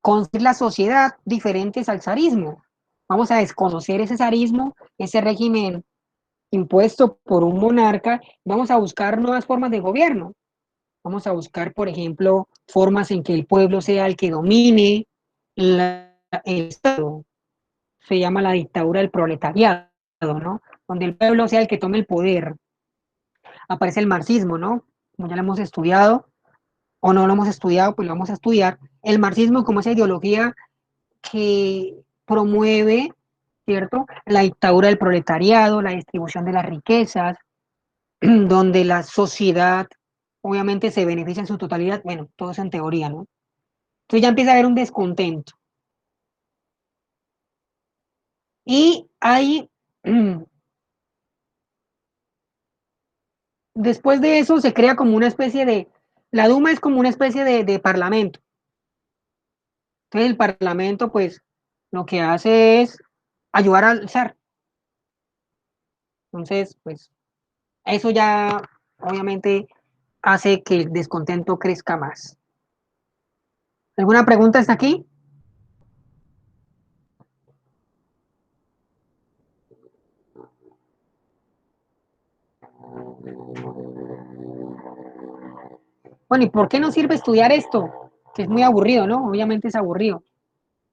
construir la sociedad diferentes al zarismo. Vamos a desconocer ese zarismo, ese régimen impuesto por un monarca. Vamos a buscar nuevas formas de gobierno. Vamos a buscar, por ejemplo, formas en que el pueblo sea el que domine el Estado. Se llama la dictadura del proletariado, ¿no? Donde el pueblo sea el que tome el poder. Aparece el marxismo, ¿no? Como ya lo hemos estudiado, o no lo hemos estudiado, pues lo vamos a estudiar. El marxismo como esa ideología que promueve, ¿cierto?, la dictadura del proletariado, la distribución de las riquezas, donde la sociedad obviamente se beneficia en su totalidad. Bueno, todo eso en teoría, ¿no? Entonces ya empieza a haber un descontento. Y hay, después de eso se crea como una especie de, la Duma es como una especie de parlamento. Entonces el parlamento pues lo que hace es ayudar al zar. Entonces pues eso ya obviamente hace que el descontento crezca más. ¿Alguna pregunta hasta aquí? Bueno, ¿y por qué no sirve estudiar esto? Que es muy aburrido, ¿no? Obviamente es aburrido.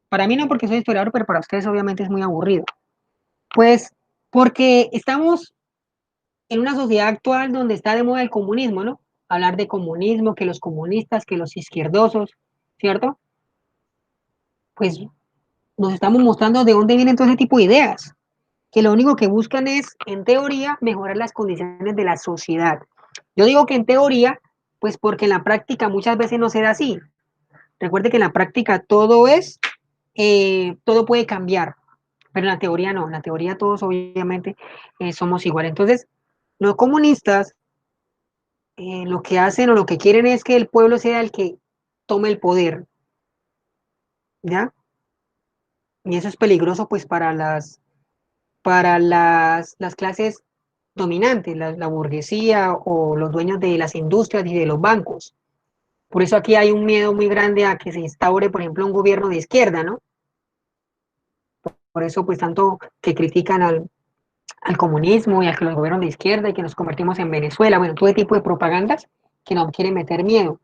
Para mí no, porque soy historiador, pero para ustedes obviamente es muy aburrido. Pues porque estamos en una sociedad actual donde está de moda el comunismo, ¿no? Hablar de comunismo, que los comunistas, que los izquierdosos, ¿cierto? Pues nos estamos mostrando de dónde vienen todo ese tipo de ideas, que lo único que buscan es, en teoría, mejorar las condiciones de la sociedad. Yo digo que en teoría, pues porque en la práctica muchas veces no se da así. Recuerde que en la práctica todo puede cambiar, pero en la teoría no, en la teoría todos obviamente somos iguales. Entonces, los comunistas lo que hacen o lo que quieren es que el pueblo sea el que tome el poder, ¿ya? Y eso es peligroso pues para las clases dominantes, la burguesía o los dueños de las industrias y de los bancos. Por eso aquí hay un miedo muy grande a que se instaure, por ejemplo, un gobierno de izquierda, ¿no? Por eso pues tanto que critican al comunismo y a que los gobiernos de izquierda y que nos convertimos en Venezuela, bueno, todo tipo de propagandas que nos quieren meter miedo.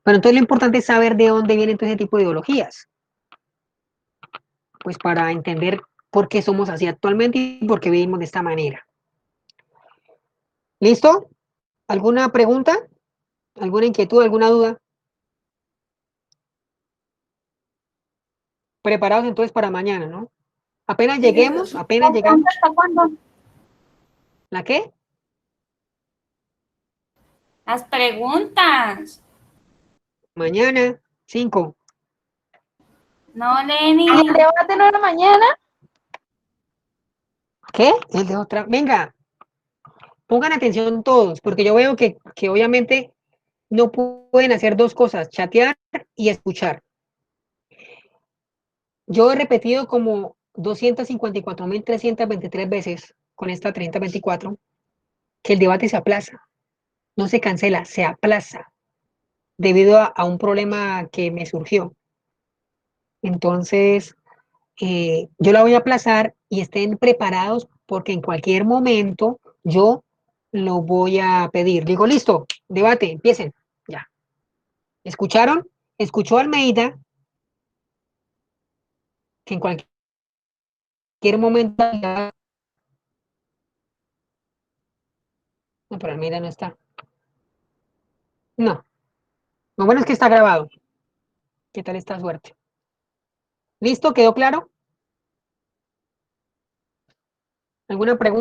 Pero entonces lo importante es saber de dónde vienen todo ese tipo de ideologías, pues para entender por qué somos así actualmente y por qué vivimos de esta manera. ¿Listo? ¿Alguna pregunta? ¿Alguna inquietud? ¿Alguna duda? Preparados entonces para mañana, ¿no? Apenas lleguemos, apenas llegamos. ¿Hasta cuándo? ¿La qué? Las preguntas. Mañana, 5. No, Lenny. ¿Y el debate no era mañana? ¿Qué? El de otra. Venga, pongan atención todos, porque yo veo que obviamente no pueden hacer dos cosas, chatear y escuchar. Yo he repetido como 254.323 veces con esta 3024 que el debate se aplaza, no se cancela, se aplaza debido a un problema que me surgió. Entonces, yo la voy a aplazar y estén preparados porque en cualquier momento yo lo voy a pedir. Digo, listo, debate, empiecen. Ya. ¿Escucharon? ¿Escuchó Almeida? Que en cualquier momento... No, pero Almeida no está. No. Lo bueno es que está grabado. ¿Qué tal esta suerte? ¿Listo? ¿Quedó claro? ¿Alguna pregunta?